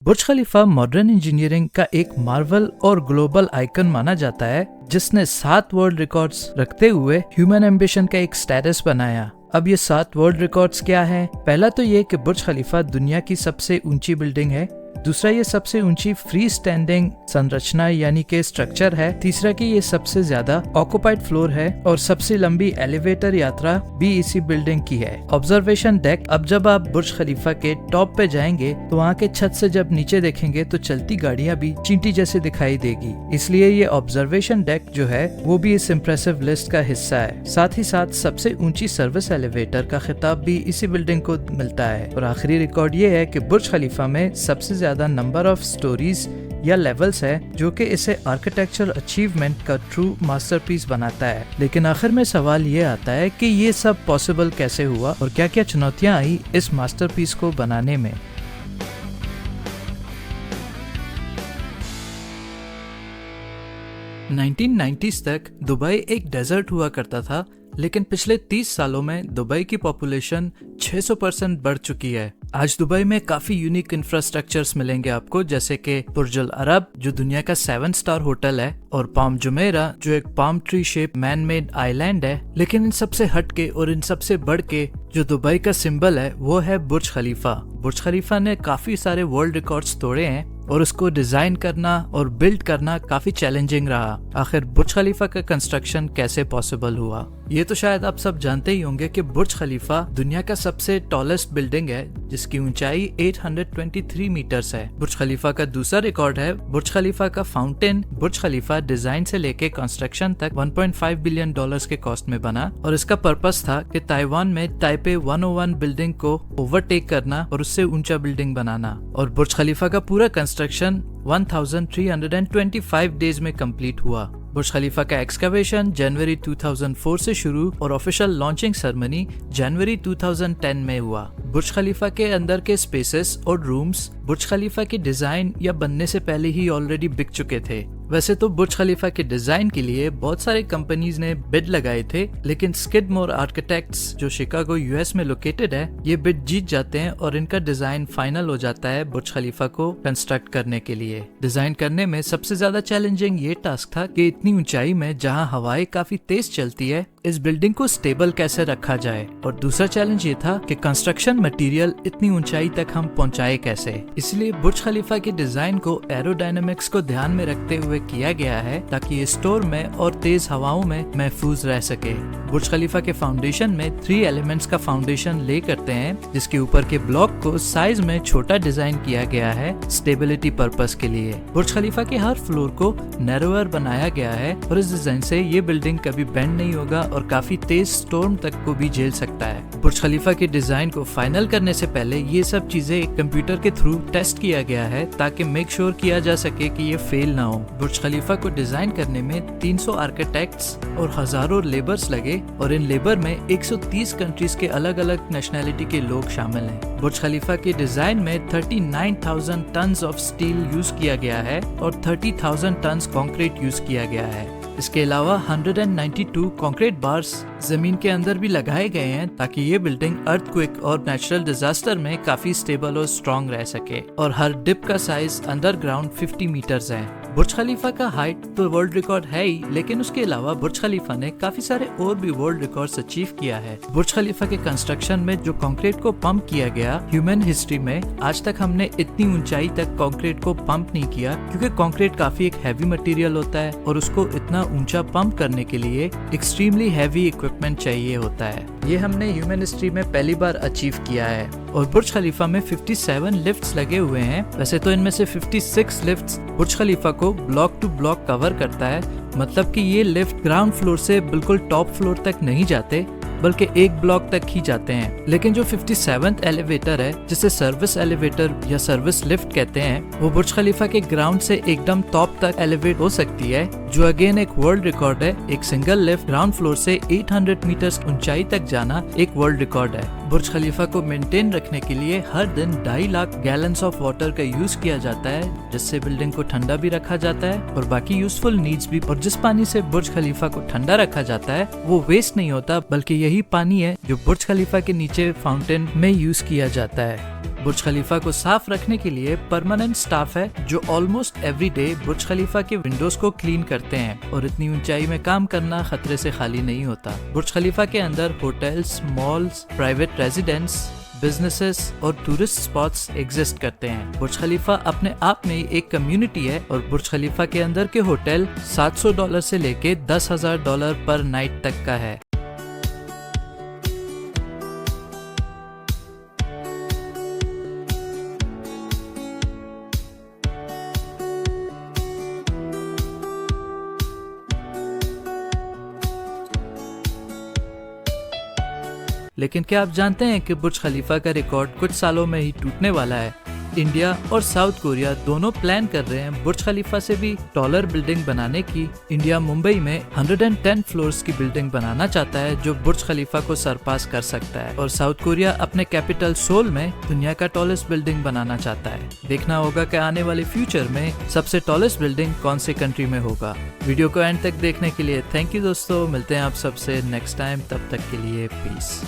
बुर्ज खलीफा modern engineering का एक Marvel और ग्लोबल आइकन माना जाता है, जिसने 7 वर्ल्ड रिकॉर्ड्स रखते हुए ह्यूमन एम्बिशन का एक स्टेटस बनाया। अब ये 7 वर्ल्ड रिकॉर्ड्स क्या हैं? पहला तो ये कि बुर्ज खलीफा दुनिया की सबसे ऊंची बिल्डिंग है। दूसरा, ये सबसे ऊंची फ्री स्टैंडिंग संरचना यानी कि स्ट्रक्चर है। तीसरा कि ये सबसे ज्यादा ऑक्युपाइड फ्लोर है और सबसे लंबी एलिवेटर यात्रा भी इसी बिल्डिंग की है। ऑब्जर्वेशन डेक, अब जब आप बुर्ज खलीफा के टॉप पे जाएंगे तो वहाँ के छत से जब नीचे देखेंगे तो चलती गाड़ियाँ भी चींटी जैसे दिखाई देगी, इसलिए ये ऑब्जर्वेशन डेक जो है वो भी इस इम्प्रेसिव लिस्ट का हिस्सा है। साथ ही साथ सबसे ऊंची सर्विस एलिवेटर का खिताब भी इसी बिल्डिंग को मिलता है। और आखिरी रिकॉर्ड ये है कि बुर्ज खलीफा में सबसे ज्यादा नंबर ऑफ स्टोरीज या लेवल्स है, जो कि इसे आर्किटेक्चरल अचीवमेंट का ट्रू मास्टरपीस बनाता है। लेकिन आखिर में सवाल ये आता है कि ये सब पॉसिबल कैसे हुआ और क्या क्या चुनौतियां आई इस मास्टरपीस को बनाने में। नाइनटीन 1990s तक दुबई एक डेजर्ट हुआ करता था, लेकिन पिछले 30 सालों में दुबई की पॉपुलेशन 600% बढ़ चुकी है। आज दुबई में काफी यूनिक इंफ्रास्ट्रक्चर्स मिलेंगे आपको, जैसे कि बुर्ज अल अरब जो दुनिया का 7 स्टार होटल है, और पाम जुमेरा जो एक palm tree shape man made island है। लेकिन इन सबसे हटके और इन सबसे बढ़ के जो दुबई का सिंबल है वो है बुर्ज खलीफा। बुर्ज खलीफा ने काफी सारे वर्ल्ड रिकॉर्ड्स तोड़े हैं और उसको डिजाइन करना और बिल्ड करना काफी चैलेंजिंग रहा। आखिर बुर्ज खलीफा का कंस्ट्रक्शन कैसे पॉसिबल हुआ? ये तो शायद आप सब जानते ही होंगे कि बुर्ज खलीफा दुनिया का सबसे टॉलेस्ट बिल्डिंग है, जिसकी ऊंचाई 823 मीटर्स है। बुर्ज खलीफा का दूसरा रिकॉर्ड है बुर्ज खलीफा का फाउंटेन। बुर्ज खलीफा डिजाइन से लेके कंस्ट्रक्शन तक $1.5 बिलियन के कॉस्ट में बना, और इसका पर्पस था कि ताइवान में ताइपे 101 बिल्डिंग को ओवरटेक करना और उससे ऊंचा बिल्डिंग बनाना। और बुर्ज खलीफा का पूरा कंस्ट्रक्शन 1325 डेज में कंप्लीट हुआ। बुर्ज खलीफा का एक्सकवेशन जनवरी 2004 से शुरू और ऑफिशियल लॉन्चिंग सेरेमनी जनवरी 2010 में हुआ। बुर्ज खलीफा के अंदर के स्पेसेस और रूम्स बुर्ज खलीफा के डिजाइन या बनने से पहले ही ऑलरेडी बिक चुके थे। वैसे तो बुर्ज खलीफा के डिजाइन के लिए बहुत सारे कंपनीज ने बिड लगाए थे, लेकिन स्किडमोर आर्किटेक्ट्स जो शिकागो यूएस में लोकेटेड है, ये बिड जीत जाते हैं और इनका डिजाइन फाइनल हो जाता है बुर्ज खलीफा को कंस्ट्रक्ट करने के लिए। डिजाइन करने में सबसे ज्यादा चैलेंजिंग ये टास्क था कि इतनी ऊंचाई में जहां हवाएं काफी तेज चलती है, इस बिल्डिंग को स्टेबल कैसे रखा जाए। और दूसरा चैलेंज ये था कि कंस्ट्रक्शन मटेरियल इतनी ऊंचाई तक हम पहुंचाए कैसे। इसलिए बुर्ज खलीफा के डिजाइन को एरोडायनामिक्स को ध्यान में रखते हुए किया गया है, ताकि ये स्टोर में और तेज हवाओं में महफूज रह सके। बुर्ज खलीफा के फाउंडेशन में 3 एलिमेंट्स का फाउंडेशन ले करते हैं, जिसके ऊपर के ब्लॉक को साइज में छोटा डिजाइन किया गया है स्टेबिलिटी पर्पस के लिए। बुर्ज खलीफा के हर फ्लोर को नैरोअर बनाया गया है, और इस डिजाइन से ये बिल्डिंग कभी बेंड नहीं होगा और काफी तेज स्टॉर्म तक को भी झेल सकता है। बुर्ज खलीफा के डिजाइन को फाइनल करने से पहले ये सब चीजें एक कंप्यूटर के थ्रू टेस्ट किया गया है, ताकि मेक श्योर किया जा सके कि ये फेल ना हो। बुर्ज खलीफा को डिजाइन करने में 300 आर्किटेक्ट्स और हजारों लेबर्स लगे, और इन लेबर में 130 कंट्रीज के अलग अलग नेशनैलिटी के लोग शामिल हैं। बुर्ज खलीफा के डिजाइन में 39,000 टन्स ऑफ स्टील यूज किया गया है और 30,000 टन्स कंक्रीट यूज किया गया है। इसके अलावा 192 कंक्रीट बार्स जमीन के अंदर भी लगाए गए हैं, ताकि ये बिल्डिंग अर्थक्वेक और नेचुरल डिजास्टर में काफी स्टेबल और स्ट्रॉन्ग रह सके। और हर डिप का साइज अंडरग्राउंड 50 मीटर्स है। बुर्ज खलीफा का हाइट तो वर्ल्ड रिकॉर्ड है ही, लेकिन उसके अलावा बुर्ज खलीफा ने काफी सारे और भी वर्ल्ड रिकॉर्ड्स अचीव किया है। बुर्ज खलीफा के कंस्ट्रक्शन में जो कंक्रीट को पंप किया गया, ह्यूमन हिस्ट्री में आज तक हमने इतनी ऊंचाई तक कंक्रीट को पंप नहीं किया, क्योंकि कंक्रीट काफी एक हैवी मटेरियल होता है और उसको इतना ऊंचा पंप करने के लिए एक्सट्रीमली हैवी इक्विपमेंट चाहिए होता है। ये हमने ह्यूमन हिस्ट्री में पहली बार अचीव किया है। और बुर्ज खलीफा में 57 लिफ्ट्स लगे हुए हैं। वैसे तो इनमें से 56 लिफ्ट्स बुर्ज खलीफा को ब्लॉक टू ब्लॉक कवर करता है, मतलब कि ये लिफ्ट ग्राउंड फ्लोर से बिल्कुल टॉप फ्लोर तक नहीं जाते, बल्कि एक ब्लॉक तक ही जाते हैं। लेकिन जो 57th एलिवेटर है, जिसे सर्विस एलिवेटर या सर्विस लिफ्ट कहते हैं, वो बुर्ज खलीफा के ग्राउंड से एकदम टॉप तक एलिवेट हो सकती है, जो अगेन एक वर्ल्ड रिकॉर्ड है। एक सिंगल लिफ्ट ग्राउंड फ्लोर से 800 मीटर्स ऊंचाई तक जाना एक वर्ल्ड रिकॉर्ड है। बुर्ज खलीफा को मेंटेन रखने के लिए हर दिन 2.5 लाख गैलन्स ऑफ वाटर का यूज किया जाता है, जिससे बिल्डिंग को ठंडा भी रखा जाता है और बाकी यूजफुल नीड्स भी। और जिस पानी से बुर्ज खलीफा को ठंडा रखा जाता है वो वेस्ट नहीं होता, बल्कि यही पानी है जो बुर्ज खलीफा के नीचे फाउंटेन में यूज किया जाता है। برج خلیفہ کو صاف رکھنے کے لیے پرماننٹ سٹاف ہے جو آلموسٹ ایوری ڈے برج خلیفہ کے ونڈوز کو کلین کرتے ہیں، اور اتنی اونچائی میں کام کرنا خطرے سے خالی نہیں ہوتا۔ برج خلیفہ کے اندر hotels, malls, private residence, businesses اور ٹورسٹ سپاٹس ایگزسٹ کرتے ہیں۔ برج خلیفہ اپنے آپ میں ایک کمیونٹی ہے، اور برج خلیفہ کے اندر کے ہوٹل $700 سے لے کے $10,000 پر نائٹ تک کا ہے۔ لیکن کیا آپ جانتے ہیں کہ برج خلیفہ کا ریکارڈ کچھ سالوں میں ہی ٹوٹنے والا ہے؟ انڈیا اور ساؤتھ کوریا دونوں پلان کر رہے ہیں برج خلیفہ سے بھی ٹالر بلڈنگ بنانے کی۔ انڈیا ممبئی میں 110 فلورز کی بلڈنگ بنانا چاہتا ہے جو برج خلیفہ کو سرپاس کر سکتا ہے، اور ساؤتھ کوریا اپنے کیپٹل سول میں دنیا کا ٹالسٹ بلڈنگ بنانا چاہتا ہے۔ دیکھنا ہوگا کہ آنے والے فیوچر میں سب سے ٹالسٹ بلڈنگ کون سے کنٹری میں ہوگا۔ ویڈیو کو اینڈ تک دیکھنے کے لیے تھینک یو دوستو، ملتے ہیں آپ سب سے نیکسٹ ٹائم، تب تک کے لیے پیس۔